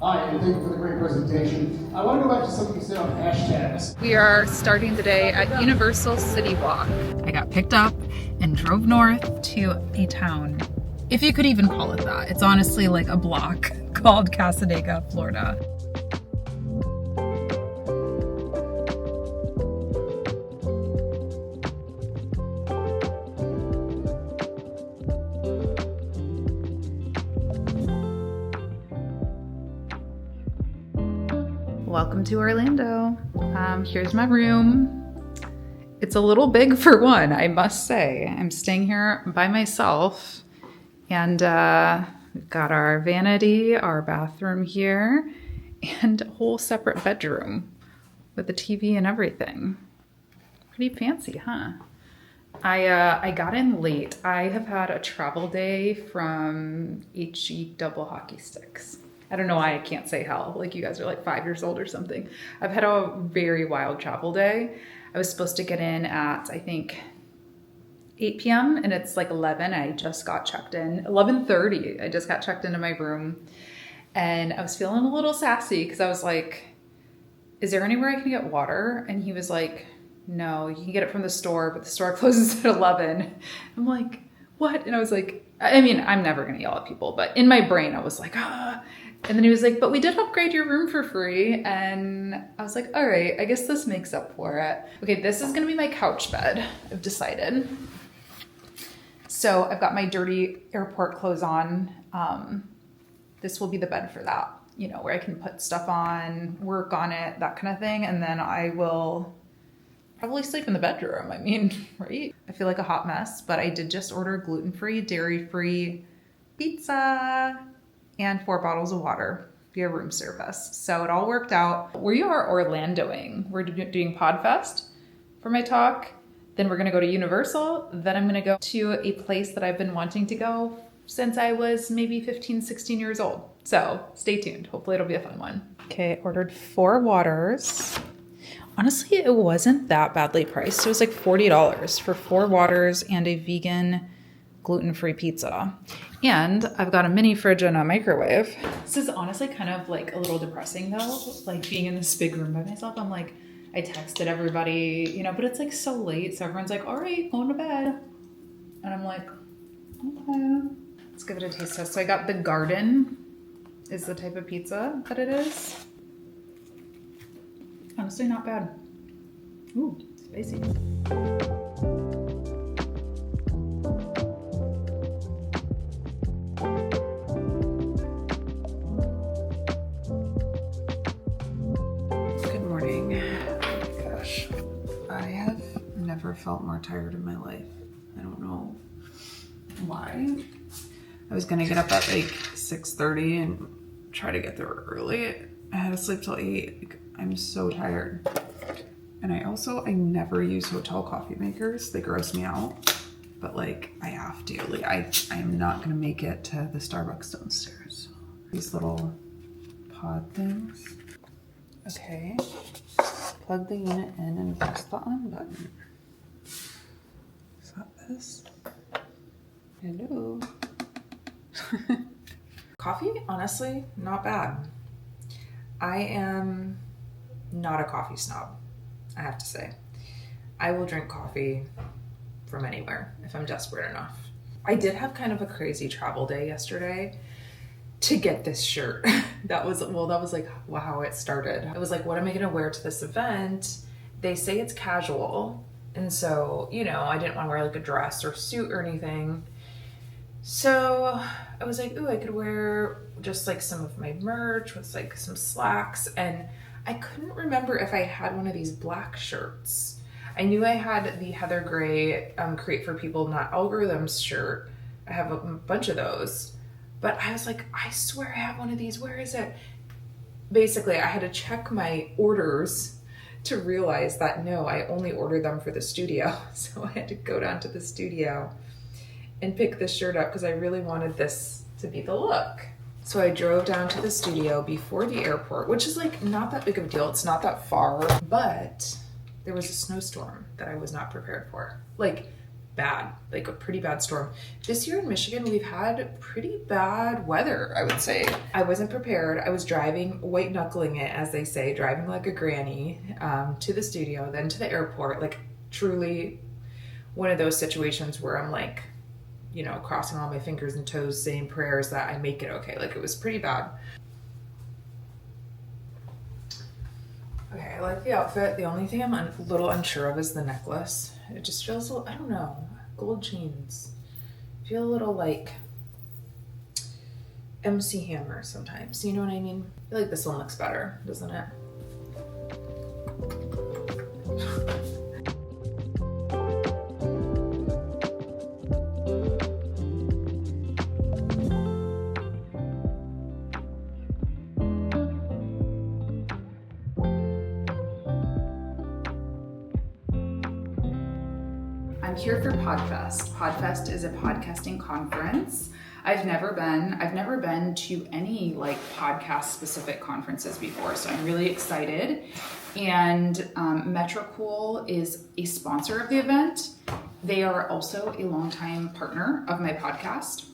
Hi, and thank you for the great presentation. I want to go back to something you said on hashtags. We are starting the day at Universal City Walk. I got picked up and drove north to a town, if you could even call it that. It's honestly like a block called Cassadaga, Florida. Welcome to Orlando. Here's my room. It's a little big for one, I must say. I'm staying here by myself, and we've got our vanity, our bathroom here, and a whole separate bedroom with a TV and everything. Pretty fancy, huh? I got in late. I have had a travel day from HE double hockey sticks. I don't know why I can't say hell, like you guys are like 5 years old or something. I've had a very wild travel day. I was supposed to get in at, I think, 8 p.m. and it's like 11. I just got checked in. 11:30, I just got checked into my room. And I was feeling a little sassy because I was like, is there anywhere I can get water? And he was like, no, you can get it from the store, but the store closes at 11. I'm like, what? And I was like, I mean, I'm never gonna yell at people, but in my brain, I was like, ah. And then he was like, but we did upgrade your room for free. And I was like, all right, I guess this makes up for it. Okay, this is gonna be my couch bed, I've decided. So I've got my dirty airport clothes on. This will be the bed for that, you know, where I can put stuff on, work on it, that kind of thing. And then I will probably sleep in the bedroom. I mean, right? I feel like a hot mess, but I did just order gluten-free, dairy-free pizza and 4 bottles of water via room service. So it all worked out. We are Orlandoing. We're doing Podfest for my talk. Then we're gonna go to Universal. Then I'm gonna go to a place that I've been wanting to go since I was maybe 15, 16 years old. So stay tuned. Hopefully it'll be a fun one. Okay, I ordered 4 waters. Honestly, it wasn't that badly priced. It was like $40 for 4 waters and a vegan gluten-free pizza. And I've got a mini fridge and a microwave. This is honestly kind of like a little depressing though, like being in this big room by myself. I'm like, I texted everybody, you know, but it's like so late. So everyone's like, all right, going to bed. And I'm like, okay, let's give it a taste test. So I got the Garden is the type of pizza that it is. Honestly, not bad. Ooh, spicy. Never felt more tired in my life. I don't know why. I was gonna get up at like 6:30 and try to get there early. I had to sleep till 8. I'm so tired. And I never use hotel coffee makers. They gross me out. But like I have to. Like I am not gonna make it to the Starbucks downstairs. These little pod things. Okay. Plug the unit in and press the on button. Is that this? Hello. Coffee, honestly, not bad. I am not a coffee snob, I have to say. I will drink coffee from anywhere if I'm desperate enough. I did have kind of a crazy travel day yesterday to get this shirt. That was like how it started. I was like, what am I gonna wear to this event? They say it's casual. And so, you know, I didn't want to wear like a dress or suit or anything. So I was like, ooh, I could wear just like some of my merch with like some slacks. And I couldn't remember if I had one of these black shirts. I knew I had the Heather Gray Create for People Not Algorithms shirt. I have a bunch of those. But I was like, I swear I have one of these. Where is it? Basically, I had to check my orders to realize that no, I only ordered them for the studio. So I had to go down to the studio and pick this shirt up because I really wanted this to be the look. So I drove down to the studio before the airport, which is like not that big of a deal. It's not that far, but there was a snowstorm that I was not prepared for. Like bad, like a pretty bad storm. This year in Michigan, we've had pretty bad weather, I would say. I wasn't prepared. I was driving, white knuckling it, as they say, driving like a granny to the studio, then to the airport. Like truly one of those situations where I'm like, you know, crossing all my fingers and toes, saying prayers that I make it okay. Like it was pretty bad. Okay, I like the outfit. The only thing I'm a little unsure of is the necklace. It just feels, I don't know, gold chains feel a little like MC Hammer sometimes. You know what I mean? I feel like this one looks better, doesn't it? I'm here for Podfest. Podfest is a podcasting conference. I've never been to any like podcast specific conferences before, so I'm really excited. And Metrocool is a sponsor of the event. They are also a longtime partner of my podcast.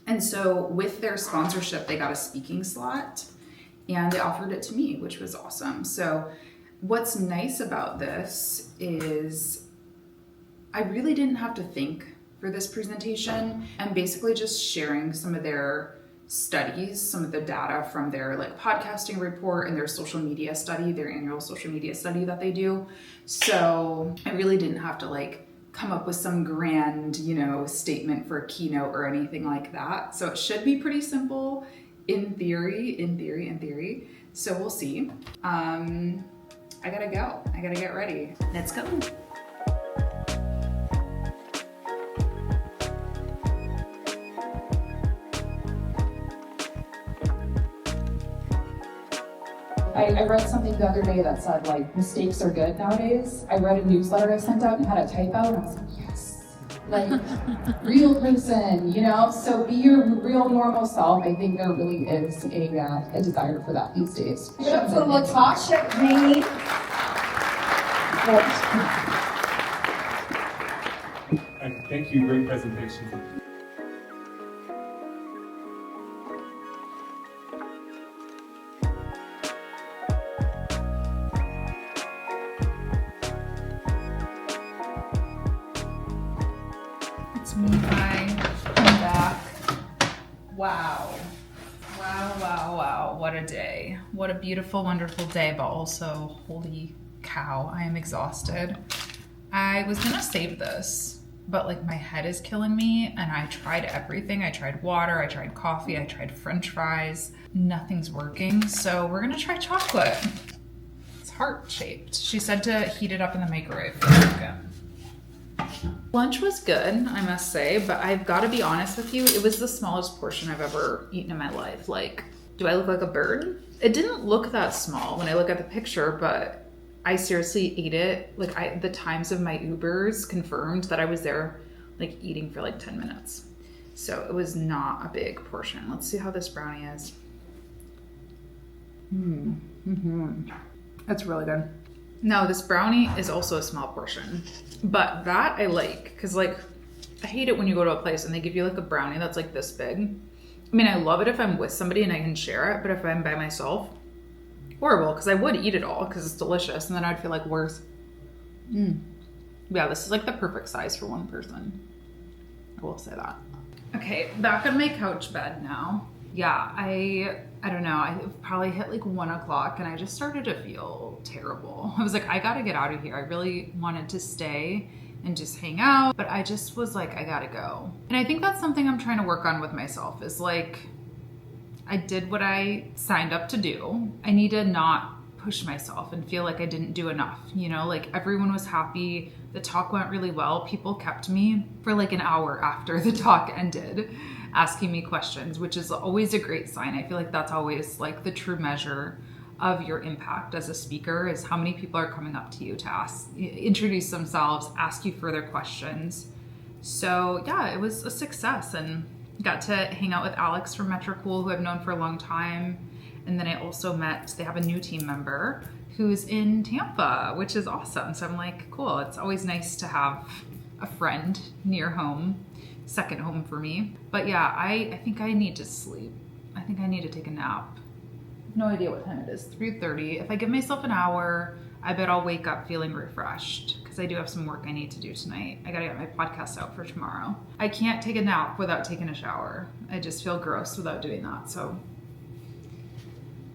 And so with their sponsorship, they got a speaking slot and they offered it to me, which was awesome. So what's nice about this is I really didn't have to think for this presentation. I'm basically just sharing some of their studies, some of the data from their like podcasting report and their social media study, their annual social media study that they do. So I really didn't have to like come up with some grand, you know, statement for a keynote or anything like that. So it should be pretty simple in theory. So we'll see. I gotta go. I gotta get ready. Let's go. I read something the other day that said, like, mistakes are good nowadays. I read a newsletter I sent out and had a typo, and I was like, yes, like, real person, you know? So be your real normal self. I think there really is a desire for that these days. Give it up for Latasha Kane. Thank you, great presentation. It's me. I'm back. Wow. What a day. What a beautiful, wonderful day, but also, holy cow, I am exhausted. I was gonna save this, but like my head is killing me and I tried everything. I tried water, I tried coffee, I tried French fries. Nothing's working, so we're gonna try chocolate. It's heart-shaped. She said to heat it up in the microwave for a second. Lunch was good, I must say, but I've got to be honest with you, it was the smallest portion I've ever eaten in my life. Like, do I look like a bird? It didn't look that small when I look at the picture, but I seriously ate it. Like, the times of my Ubers confirmed that I was there, like, eating for like 10 minutes. So it was not a big portion. Let's see how this brownie is. That's really good. No, this brownie is also a small portion, but that I like, because like I hate it when you go to a place and they give you like a brownie that's like this big. I mean, I love it if I'm with somebody and I can share it, but if I'm by myself, horrible, because I would eat it all because it's delicious and then I'd feel like worse. Yeah, this is like the perfect size for one person. I will say that. Okay, back on my couch bed now. Yeah, I don't know, I probably hit like 1 o'clock and I just started to feel terrible. I was like, I gotta get out of here. I really wanted to stay and just hang out, but I just was like, I gotta go. And I think that's something I'm trying to work on with myself is like, I did what I signed up to do. I need to not push myself and feel like I didn't do enough. You know, like everyone was happy. The talk went really well. People kept me for like an hour after the talk ended, asking me questions, which is always a great sign. I feel like that's always like the true measure of your impact as a speaker is how many people are coming up to you to introduce themselves, ask you further questions. So yeah, it was a success and got to hang out with Alex from Metrocool, who I've known for a long time. And then I also they have a new team member who's in Tampa, which is awesome. So I'm like, cool. It's always nice to have a friend near home, second home for me. But yeah, I think I need to sleep. I think I need to take a nap. No idea what time it is, 3:30. If I give myself an hour, I bet I'll wake up feeling refreshed because I do have some work I need to do tonight. I gotta get my podcast out for tomorrow. I can't take a nap without taking a shower. I just feel gross without doing that. So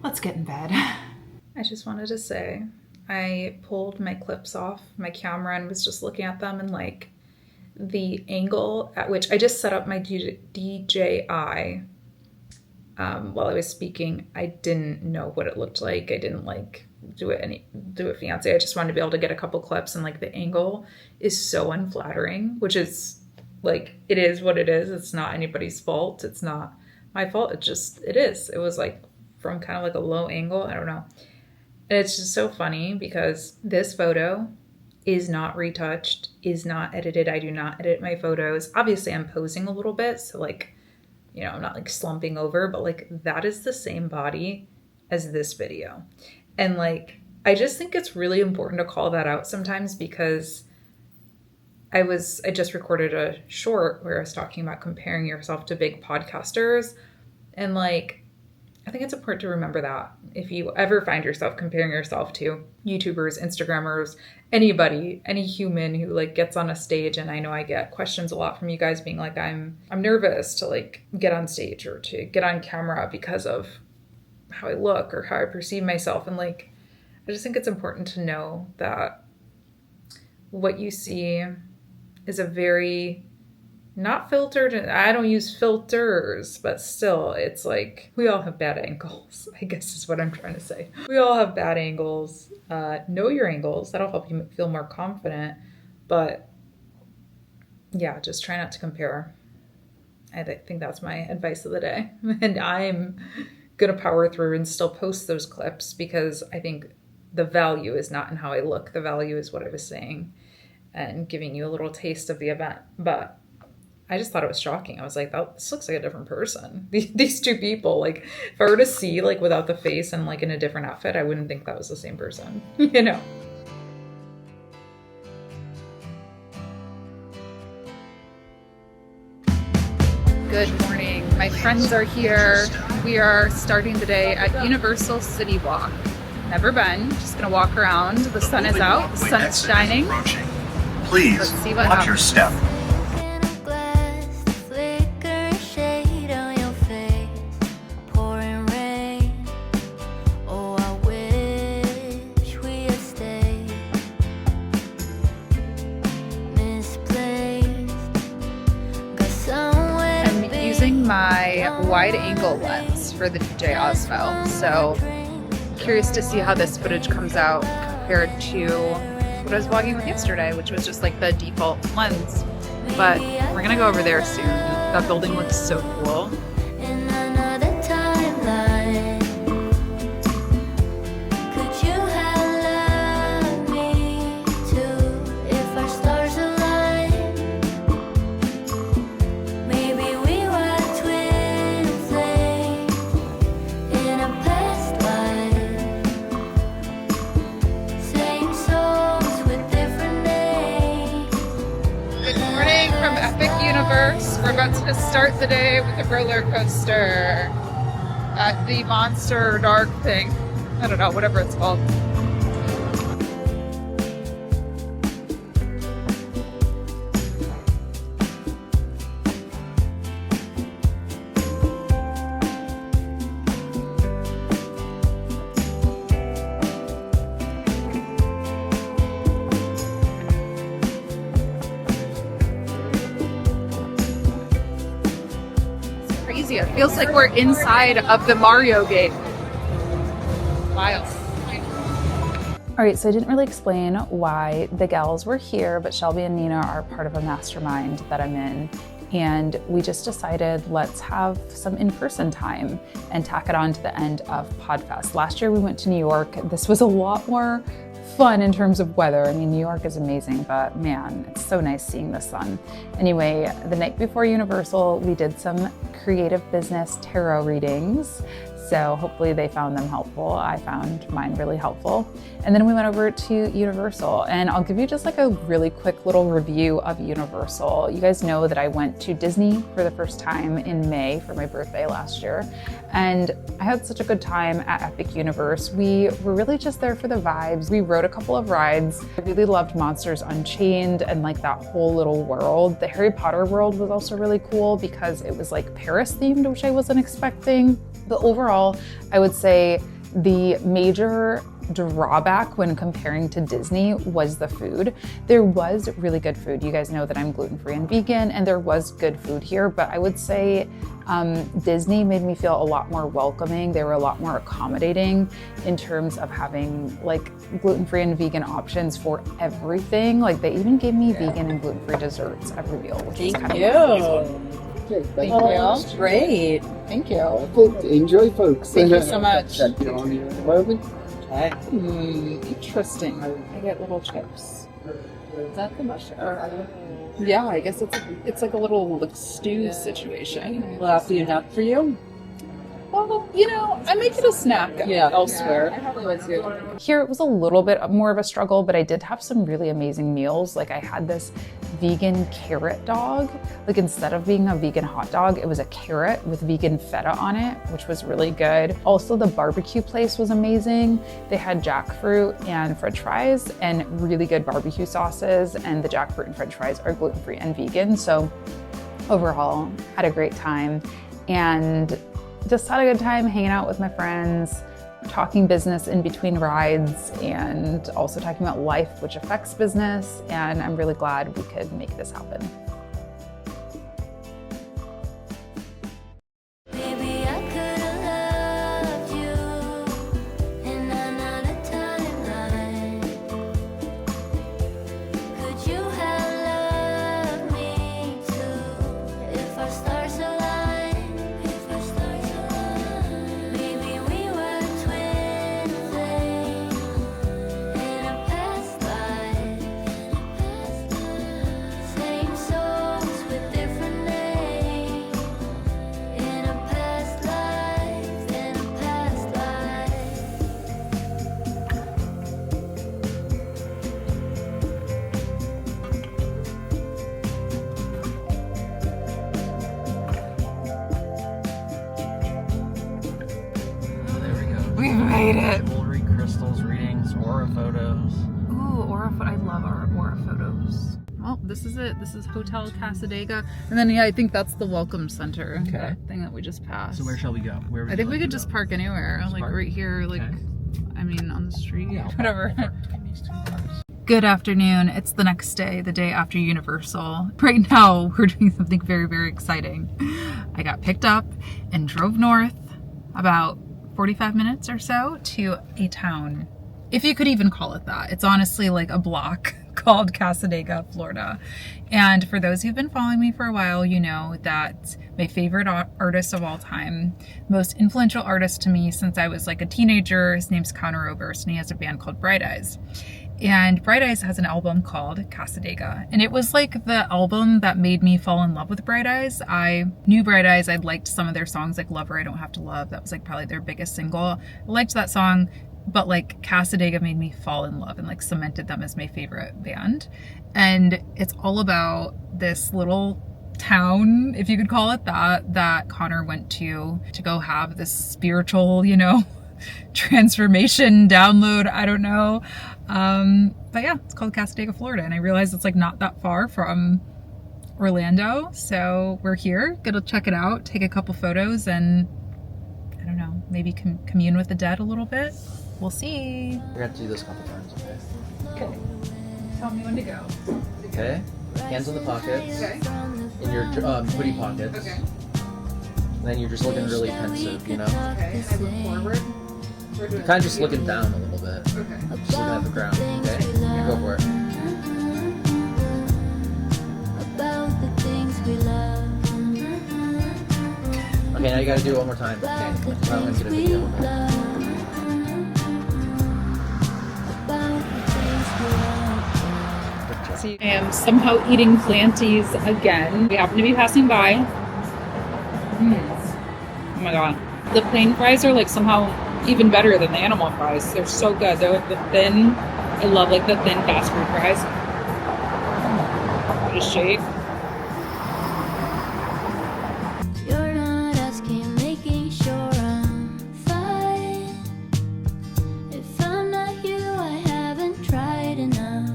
let's get in bed. I just wanted to say, I pulled my clips off my camera and was just looking at them, and like the angle at which I just set up my DJI while I was speaking, I didn't know what it looked like. I didn't like do it fancy. I just wanted to be able to get a couple clips, and like the angle is so unflattering, which is like, it is what it is. It's not anybody's fault. It's not my fault. It is. It was like from kind of like a low angle. I don't know. And it's just so funny because this photo is not retouched, is not edited. I do not edit my photos. Obviously I'm posing a little bit, so like, you know, I'm not like slumping over, but like that is the same body as this video. And like, I just think it's really important to call that out sometimes, because I just recorded a short where I was talking about comparing yourself to big podcasters. And like, I think it's important to remember that if you ever find yourself comparing yourself to YouTubers, Instagrammers, anybody, any human who like gets on a stage. And I know I get questions a lot from you guys being like, I'm nervous to like get on stage or to get on camera because of how I look or how I perceive myself. And like, I just think it's important to know that what you see is a very not filtered. I don't use filters, but still, it's like, we all have bad angles, I guess is what I'm trying to say. We all have bad angles. Know your angles. That'll help you feel more confident. But yeah, just try not to compare. I think that's my advice of the day. And I'm going to power through and still post those clips, because I think the value is not in how I look. The value is what I was saying and giving you a little taste of the event. But I just thought it was shocking. I was like, oh, this looks like a different person. These two people, like if I were to see like without the face and like in a different outfit, I wouldn't think that was the same person, you know? Good morning. My friends are here. We are starting the day at Universal City Walk. Never been. Just gonna walk around. The sun is out. The sun's shining. Please Let's see what watch your happens. step. My wide angle lens for the DJI Osmo. So curious to see how this footage comes out compared to what I was vlogging with yesterday, which was just like the default lens. But we're gonna go over there soon. That building looks so cool. We're about to start the day with a roller coaster at the Monster Dark thing. I don't know, whatever it's called. It feels like we're inside of the Mario game. Wild. All right, so I didn't really explain why the gals were here, but Shelby and Nina are part of a mastermind that I'm in. And we just decided, let's have some in-person time and tack it on to the end of Podfest. Last year we went to New York. This was a lot more fun in terms of weather. I mean, New York is amazing, but man, it's so nice seeing the sun. Anyway, the night before Universal, we did some creative business tarot readings. So hopefully they found them helpful. I found mine really helpful. And then we went over to Universal, and I'll give you just like a really quick little review of Universal. You guys know that I went to Disney for the first time in May for my birthday last year. And I had such a good time at Epic Universe. We were really just there for the vibes. We rode a couple of rides. I really loved Monsters Unchained and like that whole little world. The Harry Potter world was also really cool because it was like Paris themed, which I wasn't expecting. But overall, I would say the major drawback when comparing to Disney was the food. There was really good food. You guys know that I'm gluten-free and vegan, and there was good food here, but I would say Disney made me feel a lot more welcoming. They were a lot more accommodating in terms of having like gluten-free and vegan options for everything. Like they even gave me vegan and gluten-free desserts every meal, which is kind of Thank you. Great. Thank you. Enjoy, folks. Thank you so much. Okay. Interesting. I get little chips. Is that the mushroom? Yeah, I guess it's like a little like stew situation. Will that be enough for you? Well, you know, I make it a snack elsewhere. I probably would too. Here it was a little bit more of a struggle, but I did have some really amazing meals. Like I had this vegan carrot dog. Like instead of being a vegan hot dog, it was a carrot with vegan feta on it, which was really good. Also, the barbecue place was amazing. They had jackfruit and french fries and really good barbecue sauces, and the jackfruit and french fries are gluten-free and vegan. So overall, had a great time and just had a good time hanging out with my friends, talking business in between rides, and also talking about life, which affects business. And I'm really glad we could make this happen. We made it. Jewelry, crystals, readings, aura photos. Ooh, aura photo. I love our aura photos. Well, this is it. This is Hotel Cassadaga. And then, yeah, I think that's the welcome center. Okay. That thing that we just passed. So where shall we go? Where would I you think we like could to just go? park anywhere. Just Like park? right here. Like, Okay. I mean, on the street. Yeah, I'll Whatever. park in these two cars. Good afternoon. It's the next day, the day after Universal. Right now, we're doing something very, very exciting. I got picked up and drove north about 45 minutes or so to a town, if you could even call it that. It's honestly like a block called Cassadaga, Florida. And for those who've been following me for a while, you know that my favorite artist of all time, most influential artist to me since I was like a teenager, his name's Conor Oberst, and he has a band called Bright Eyes. And Bright Eyes has an album called Cassadaga. And it was like the album that made me fall in love with Bright Eyes. I knew Bright Eyes. I'd liked some of their songs like Lover I Don't Have to Love. That was like probably their biggest single. I liked that song, but like Cassadaga made me fall in love and like cemented them as my favorite band. And it's all about this little town, if you could call it that, that Connor went to go have this spiritual, you know, transformation download. I don't know. But yeah, it's called Cassadaga, Florida. And I realized it's like not that far from Orlando. So we're here, gonna check it out, take a couple photos, and I don't know, maybe commune with the dead a little bit. We'll see. We're gonna have to do this a couple times, okay? Okay. Tell me when to go. Okay. Hands in the pockets. Okay. In your hoodie pockets. Okay. And then you're just looking really pensive, you know? Okay. I look forward. You're kind of just looking down a little bit. Okay. Just looking at the ground, okay? Yeah, go for it. Okay, now you gotta do it one more time. Okay. I'm gonna get a video. So I am somehow eating planties again. We happen to be passing by. Oh my god. The plain fries are like somehow even better than the animal fries. They're so good. They're the thin. I love like the thin fast food fries. Just shake. You're not asking, making sure I'm fine. If I'm not you, I haven't tried enough.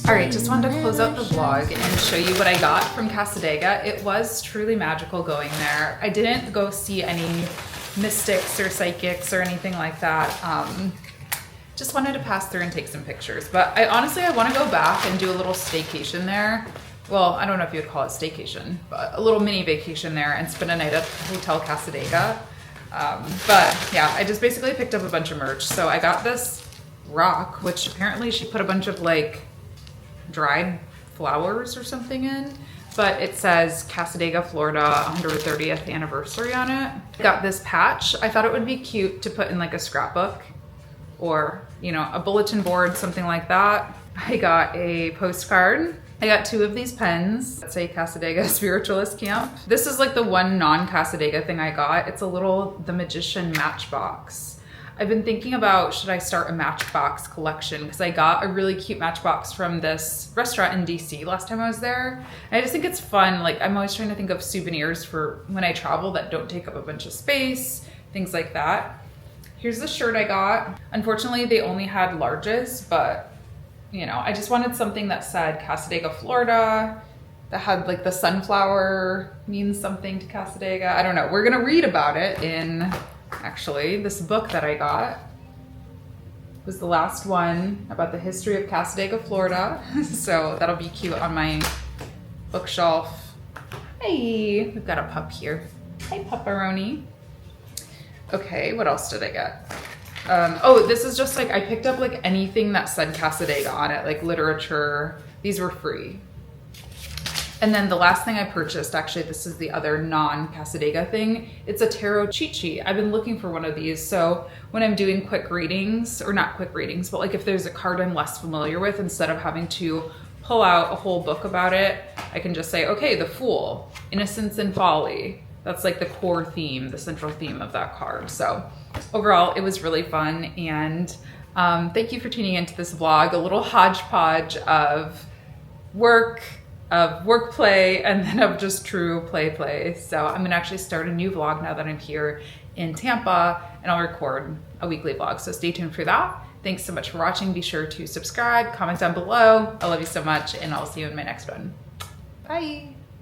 All right, just wanted to close out the vlog and show you what I got from Cassadaga. It was truly magical going there. I didn't go see any mystics or psychics or anything like that. Just wanted to pass through and take some pictures. But I honestly want to go back and do a little staycation there. Well, I don't know if you would call it staycation, but a little mini vacation there and spend a night at Hotel Cassadaga. But yeah, I just basically picked up a bunch of merch. So I got this rock, which apparently she put a bunch of like dried flowers or something in, but it says Cassadaga, Florida 130th anniversary on it. Got this patch. I thought it would be cute to put in like a scrapbook or, you know, a bulletin board, something like that. I got a postcard. I got 2 of these pens that say Cassadaga Spiritualist Camp. This is like the one non-Cassadaga thing I got. It's a little The Magician Matchbox. I've been thinking about, should I start a Matchbox collection? Because I got a really cute Matchbox from this restaurant in DC last time I was there. And I just think it's fun. Like, I'm always trying to think of souvenirs for when I travel that don't take up a bunch of space, things like that. Here's the shirt I got. Unfortunately, they only had larges, but you know, I just wanted something that said Cassadaga, Florida, that had like the sunflower means something to Cassadaga. I don't know. We're gonna read about it in, actually, this book that I got was the last one about the history of Cassadaga, Florida. So that'll be cute on my bookshelf. Hey, we've got a pup here. Hi, Pupperoni. Okay, what else did I get? Oh, this is just like, I picked up like anything that said Cassadaga on it, like literature. These were free. And then the last thing I purchased, actually, this is the other non-Cassadaga thing. It's a tarot cheat sheet. I've been looking for one of these. So when I'm doing quick readings, or not quick readings, but like if there's a card I'm less familiar with, instead of having to pull out a whole book about it, I can just say, okay, the Fool, Innocence and Folly. That's like the core theme, the central theme of that card. So overall, it was really fun. And thank you for tuning into this vlog, a little hodgepodge of work play, and then of just true play. So I'm gonna actually start a new vlog now that I'm here in Tampa, and I'll record a weekly vlog. So stay tuned for that. Thanks so much for watching. Be sure to subscribe, comment down below. I love you so much, and I'll see you in my next one. Bye.